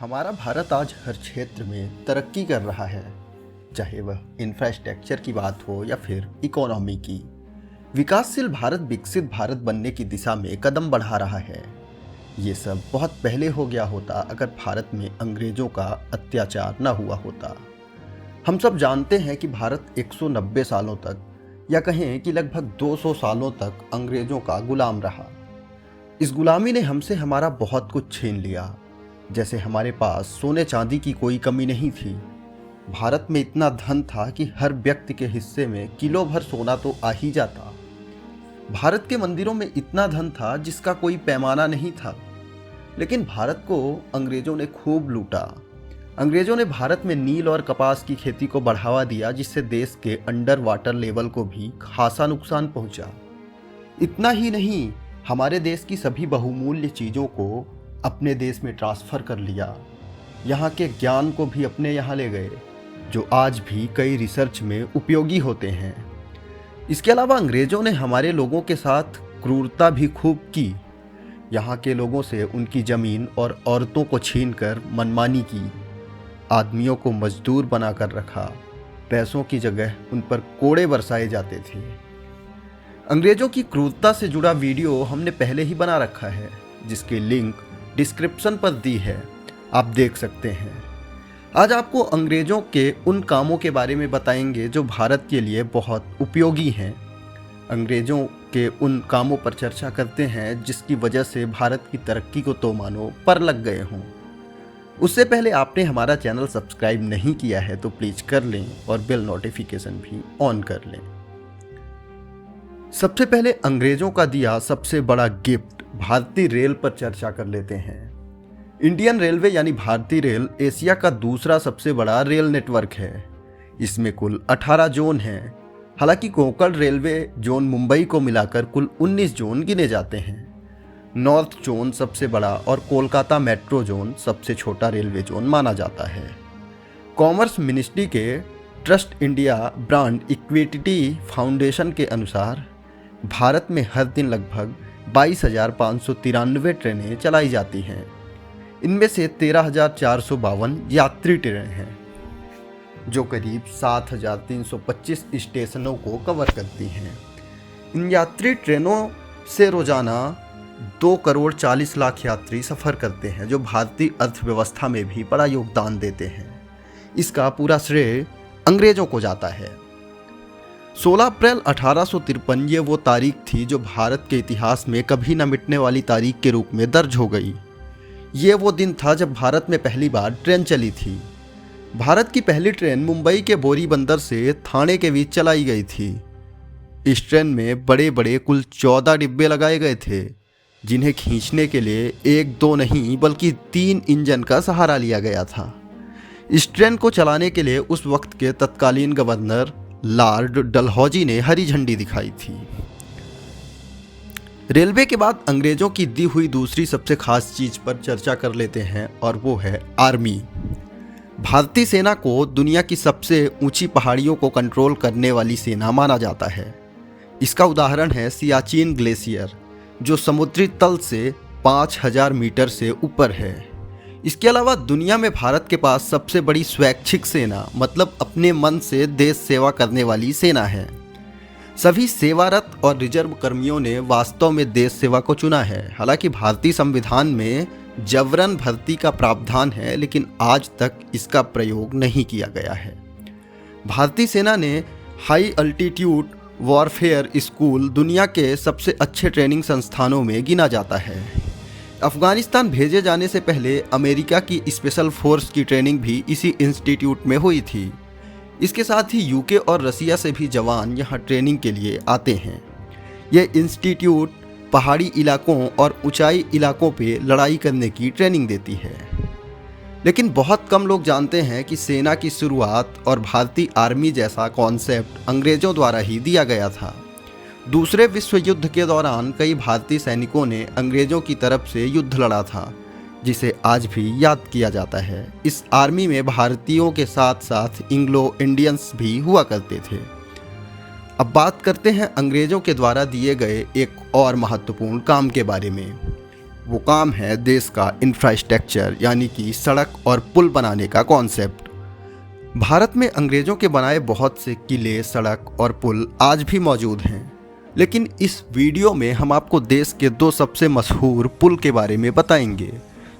हमारा भारत आज हर क्षेत्र में तरक्की कर रहा है, चाहे वह इंफ्रास्ट्रक्चर की बात हो या फिर इकोनॉमी की। विकासशील भारत विकसित भारत बनने की दिशा में कदम बढ़ा रहा है। ये सब बहुत पहले हो गया होता अगर भारत में अंग्रेजों का अत्याचार न हुआ होता। हम सब जानते हैं कि भारत 190 सालों तक या कहें कि लगभग 200 सालों तक अंग्रेजों का गुलाम रहा। इस गुलामी ने हमसे हमारा बहुत कुछ छीन लिया। जैसे हमारे पास सोने चांदी की कोई कमी नहीं थी। भारत में इतना धन था कि हर व्यक्ति के हिस्से में किलो भर सोना तो आ ही जाता। भारत के मंदिरों में इतना धन था जिसका कोई पैमाना नहीं था। लेकिन भारत को अंग्रेजों ने खूब लूटा। अंग्रेजों ने भारत में नील और कपास की खेती को बढ़ावा दिया, जिससे देश के अंडर वाटर लेवल को भी खासा नुकसान पहुंचा। इतना ही नहीं, हमारे देश की सभी बहुमूल्य चीज़ों को अपने देश में ट्रांसफ़र कर लिया। यहाँ के ज्ञान को भी अपने यहाँ ले गए, जो आज भी कई रिसर्च में उपयोगी होते हैं। इसके अलावा अंग्रेज़ों ने हमारे लोगों के साथ क्रूरता भी खूब की। यहाँ के लोगों से उनकी ज़मीन और औरतों को छीनकर मनमानी की। आदमियों को मजदूर बनाकर रखा। पैसों की जगह उन पर कोड़े बरसाए जाते थे। अंग्रेज़ों की क्रूरता से जुड़ा वीडियो हमने पहले ही बना रखा है, जिसकी लिंक डिस्क्रिप्शन पर दी है, आप देख सकते हैं। आज आपको अंग्रेज़ों के उन कामों के बारे में बताएंगे जो भारत के लिए बहुत उपयोगी हैं। अंग्रेज़ों के उन कामों पर चर्चा करते हैं जिसकी वजह से भारत की तरक्की को तो मानो पर लग गए हों। उससे पहले आपने हमारा चैनल सब्सक्राइब नहीं किया है तो प्लीज़ कर लें और बेल नोटिफिकेशन भी ऑन कर लें। सबसे पहले अंग्रेज़ों का दिया सबसे बड़ा गिफ्ट भारतीय रेल पर चर्चा कर लेते हैं। इंडियन रेलवे यानी भारतीय रेल एशिया का दूसरा सबसे बड़ा रेल नेटवर्क है। इसमें कुल 18 जोन हैं। हालांकि कोंकण रेलवे जोन मुंबई को मिलाकर कुल 19 जोन गिने जाते हैं। नॉर्थ जोन सबसे बड़ा और कोलकाता मेट्रो जोन सबसे छोटा रेलवे जोन माना जाता है। कॉमर्स मिनिस्ट्री के trust India brand equity foundation के अनुसार भारत में हर दिन लगभग 22,593 ट्रेनें चलाई जाती हैं। इनमें से 13,452 यात्री ट्रेनें हैं, जो करीब 7,325 स्टेशनों को कवर करती हैं। इन यात्री ट्रेनों से रोजाना 2,40,00,000 यात्री सफ़र करते हैं, जो भारतीय अर्थव्यवस्था में भी बड़ा योगदान देते हैं। इसका पूरा श्रेय अंग्रेज़ों को जाता है। 16 अप्रैल 1853 ये वो तारीख थी जो भारत के इतिहास में कभी न मिटने वाली तारीख के रूप में दर्ज हो गई। ये वो दिन था जब भारत में पहली बार ट्रेन चली थी। भारत की पहली ट्रेन मुंबई के बोरी बंदर से थाने के बीच चलाई गई थी। इस ट्रेन में बड़े बड़े कुल 14 डिब्बे लगाए गए थे, जिन्हें खींचने के लिए 1-2 नहीं बल्कि 3 इंजन का सहारा लिया गया था। इस ट्रेन को चलाने के लिए उस वक्त के तत्कालीन गवर्नर लॉर्ड डलहौजी ने हरी झंडी दिखाई थी। रेलवे के बाद अंग्रेजों की दी हुई दूसरी सबसे खास चीज पर चर्चा कर लेते हैं, और वो है आर्मी। भारतीय सेना को दुनिया की सबसे ऊंची पहाड़ियों को कंट्रोल करने वाली सेना माना जाता है। इसका उदाहरण है सियाचिन ग्लेशियर, जो समुद्री तल से 5,000 मीटर से ऊपर है। इसके अलावा दुनिया में भारत के पास सबसे बड़ी स्वैच्छिक सेना, मतलब अपने मन से देश सेवा करने वाली सेना है। सभी सेवारत और रिजर्व कर्मियों ने वास्तव में देश सेवा को चुना है। हालांकि भारतीय संविधान में जबरन भर्ती का प्रावधान है, लेकिन आज तक इसका प्रयोग नहीं किया गया है। भारतीय सेना ने हाई अल्टीट्यूड वॉरफेयर स्कूल दुनिया के सबसे अच्छे ट्रेनिंग संस्थानों में गिना जाता है। अफगानिस्तान भेजे जाने से पहले अमेरिका की स्पेशल फोर्स की ट्रेनिंग भी इसी इंस्टीट्यूट में हुई थी। इसके साथ ही यूके और रसिया से भी जवान यहाँ ट्रेनिंग के लिए आते हैं। यह इंस्टीट्यूट पहाड़ी इलाकों और ऊंचाई इलाकों पे लड़ाई करने की ट्रेनिंग देती है। लेकिन बहुत कम लोग जानते हैं कि सेना की शुरुआत और भारतीय आर्मी जैसा कॉन्सेप्ट अंग्रेज़ों द्वारा ही दिया गया था। दूसरे विश्व युद्ध के दौरान कई भारतीय सैनिकों ने अंग्रेज़ों की तरफ से युद्ध लड़ा था, जिसे आज भी याद किया जाता है। इस आर्मी में भारतीयों के साथ साथ इंग्लो इंडियंस भी हुआ करते थे। अब बात करते हैं अंग्रेज़ों के द्वारा दिए गए एक और महत्वपूर्ण काम के बारे में। वो काम है देश का इंफ्रास्ट्रक्चर, यानी कि सड़क और पुल बनाने का कॉन्सेप्ट। भारत में अंग्रेज़ों के बनाए बहुत से किले, सड़क और पुल आज भी मौजूद हैं, लेकिन इस वीडियो में हम आपको देश के 2 सबसे मशहूर पुल के बारे में बताएंगे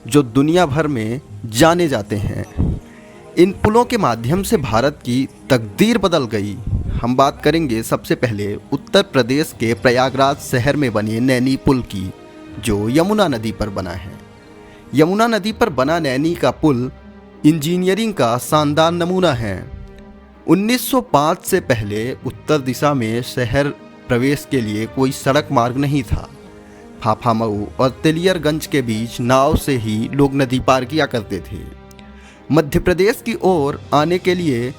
जो दुनिया भर में जाने जाते हैं। इन पुलों के माध्यम से भारत की तकदीर बदल गई। हम बात करेंगे सबसे पहले उत्तर प्रदेश के प्रयागराज शहर में बने नैनी पुल की, जो यमुना नदी पर बना है। यमुना नदी पर बना नैनी का पुल इंजीनियरिंग का शानदार नमूना है। 1905 से पहले उत्तर दिशा में शहर प्रवेश के लिए कोई सड़क मार्ग नहीं था। फाफामऊ और तेलियरगंज के बीच नाव से ही लोग नदी पार किया करते थे। मध्य प्रदेश की ओर आने के लिए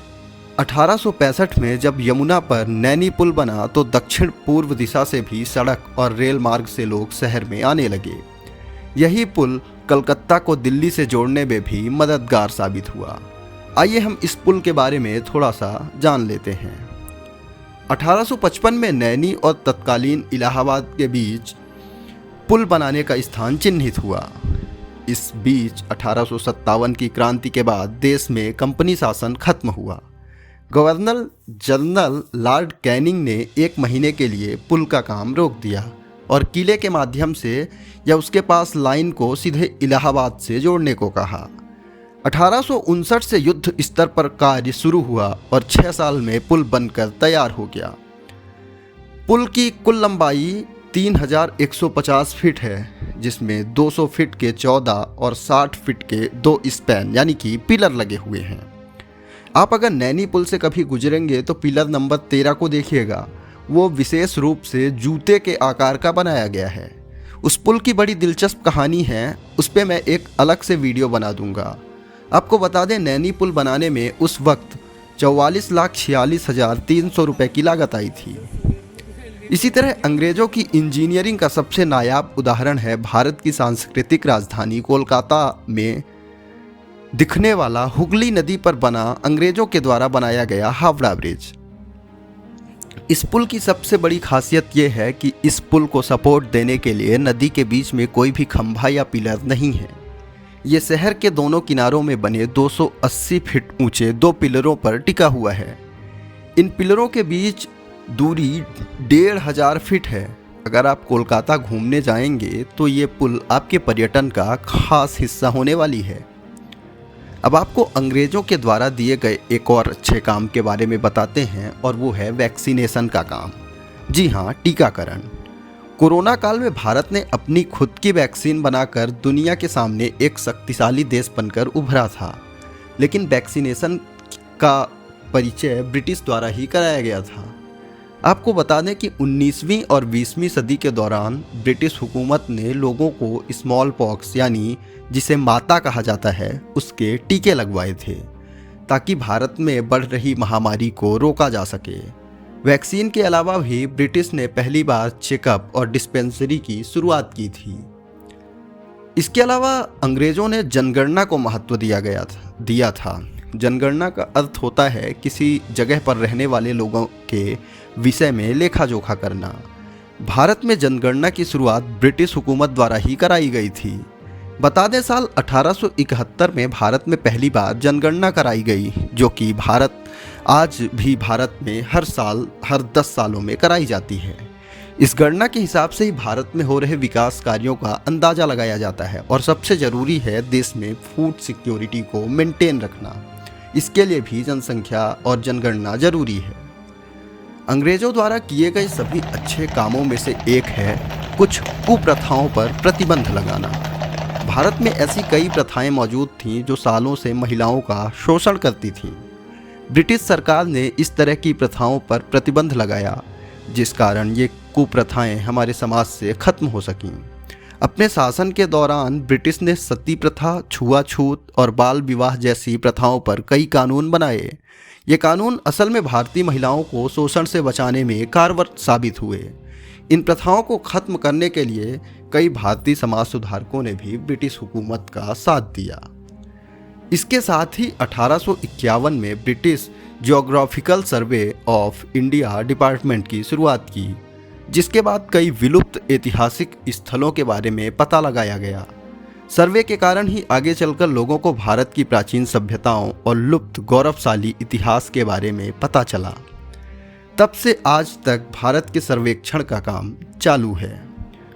1865 में जब यमुना पर नैनी पुल बना तो दक्षिण पूर्व दिशा से भी सड़क और रेल मार्ग से लोग शहर में आने लगे। यही पुल कलकत्ता को दिल्ली से जोड़ने में भी मददगार साबित हुआ। आइए हम इस पुल के बारे में थोड़ा सा जान लेते हैं। 1855 में नैनी और तत्कालीन इलाहाबाद के बीच पुल बनाने का स्थान चिन्हित हुआ। इस बीच 1857 की क्रांति के बाद देश में कंपनी शासन खत्म हुआ। गवर्नर जनरल लॉर्ड कैनिंग ने 1 महीने के लिए पुल का काम रोक दिया और किले के माध्यम से या उसके पास लाइन को सीधे इलाहाबाद से जोड़ने को कहा। 1859 से युद्ध स्तर पर कार्य शुरू हुआ और 6 साल में पुल बनकर तैयार हो गया। पुल की कुल लंबाई 3150 फीट है, जिसमें 200 फीट के 14 और 60 फीट के 2 स्पैन यानी कि पिलर लगे हुए हैं। आप अगर नैनी पुल से कभी गुजरेंगे तो पिलर नंबर 13 को देखिएगा। वो विशेष रूप से जूते के आकार का बनाया गया है। उस पुल की बड़ी दिलचस्प कहानी है, उस पर मैं एक अलग से वीडियो बना दूंगा। आपको बता दें, नैनी पुल बनाने में उस वक्त 44,46,300 रुपये की लागत आई थी। इसी तरह अंग्रेज़ों की इंजीनियरिंग का सबसे नायाब उदाहरण है भारत की सांस्कृतिक राजधानी कोलकाता में दिखने वाला हुगली नदी पर बना अंग्रेज़ों के द्वारा बनाया गया हावड़ा ब्रिज। इस पुल की सबसे बड़ी खासियत यह है कि इस पुल को सपोर्ट देने के लिए नदी के बीच में कोई भी खंभा या पिलर नहीं है। ये शहर के दोनों किनारों में बने 280 फीट ऊंचे 2 पिलरों पर टिका हुआ है। इन पिलरों के बीच दूरी 1500 फीट है। अगर आप कोलकाता घूमने जाएंगे तो ये पुल आपके पर्यटन का खास हिस्सा होने वाली है। अब आपको अंग्रेज़ों के द्वारा दिए गए एक और अच्छे काम के बारे में बताते हैं, और वो है वैक्सीनेशन का काम। जी हाँ, टीकाकरण। कोरोना काल में भारत ने अपनी खुद की वैक्सीन बनाकर दुनिया के सामने एक शक्तिशाली देश बनकर उभरा था, लेकिन वैक्सीनेशन का परिचय ब्रिटिश द्वारा ही कराया गया था। आपको बता दें कि 19वीं और 20वीं सदी के दौरान ब्रिटिश हुकूमत ने लोगों को स्मॉल पॉक्स यानी जिसे माता कहा जाता है उसके टीके लगवाए थे, ताकि भारत में बढ़ रही महामारी को रोका जा सके। वैक्सीन के अलावा भी ब्रिटिश ने पहली बार चेकअप और डिस्पेंसरी की शुरुआत की थी। इसके अलावा अंग्रेज़ों ने जनगणना को महत्व दिया था। जनगणना का अर्थ होता है किसी जगह पर रहने वाले लोगों के विषय में लेखा जोखा करना। भारत में जनगणना की शुरुआत ब्रिटिश हुकूमत द्वारा ही कराई गई थी। बता दें, साल 1871 में भारत में पहली बार जनगणना कराई गई, जो कि आज भी भारत में हर साल हर 10 सालों में कराई जाती है। इस गणना के हिसाब से ही भारत में हो रहे विकास कार्यों का अंदाज़ा लगाया जाता है, और सबसे ज़रूरी है देश में फूड सिक्योरिटी को मेंटेन रखना। इसके लिए भी जनसंख्या और जनगणना जरूरी है। अंग्रेज़ों द्वारा किए गए सभी अच्छे कामों में से एक है कुछ कुप्रथाओं पर प्रतिबंध लगाना। भारत में ऐसी कई प्रथाएं मौजूद थीं जो सालों से महिलाओं का शोषण करती थीं। ब्रिटिश सरकार ने इस तरह की प्रथाओं पर प्रतिबंध लगाया, जिस कारण ये कुप्रथाएं हमारे समाज से खत्म हो सकीं। अपने शासन के दौरान ब्रिटिश ने सती प्रथा, छुआछूत और बाल विवाह जैसी प्रथाओं पर कई कानून बनाए। ये कानून असल में भारतीय महिलाओं को शोषण से बचाने में कारगर साबित हुए। इन प्रथाओं को खत्म करने के लिए कई भारतीय समाज सुधारकों ने भी ब्रिटिश हुकूमत का साथ दिया। इसके साथ ही 1851 में British geographical survey of India department की शुरुआत की, जिसके बाद कई विलुप्त ऐतिहासिक स्थलों के बारे में पता लगाया गया। सर्वे के कारण ही आगे चलकर लोगों को भारत की प्राचीन सभ्यताओं और लुप्त गौरवशाली इतिहास के बारे में पता चला। तब से आज तक भारत के सर्वेक्षण का काम चालू है,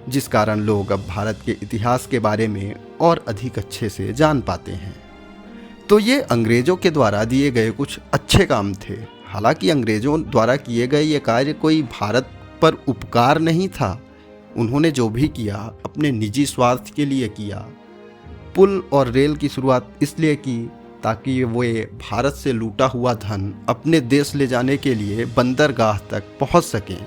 जिस कारण लोग अब भारत के इतिहास के बारे में और अधिक अच्छे से जान पाते हैं। तो ये अंग्रेज़ों के द्वारा दिए गए कुछ अच्छे काम थे। हालांकि अंग्रेज़ों द्वारा किए गए ये कार्य कोई भारत पर उपकार नहीं था। उन्होंने जो भी किया अपने निजी स्वार्थ के लिए किया। पुल और रेल की शुरुआत इसलिए की ताकि वे भारत से लूटा हुआ धन अपने देश ले जाने के लिए बंदरगाह तक पहुंच सकें।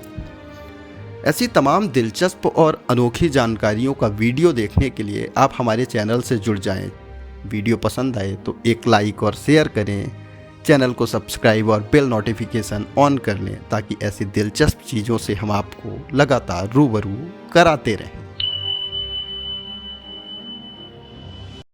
ऐसी तमाम दिलचस्प और अनोखी जानकारियों का वीडियो देखने के लिए आप हमारे चैनल से जुड़ जाएं। वीडियो पसंद आए तो एक लाइक और शेयर करें। चैनल को सब्सक्राइब और बेल नोटिफिकेशन ऑन कर लें ताकि ऐसी दिलचस्प चीज़ों से हम आपको लगातार रूबरू कराते रहें।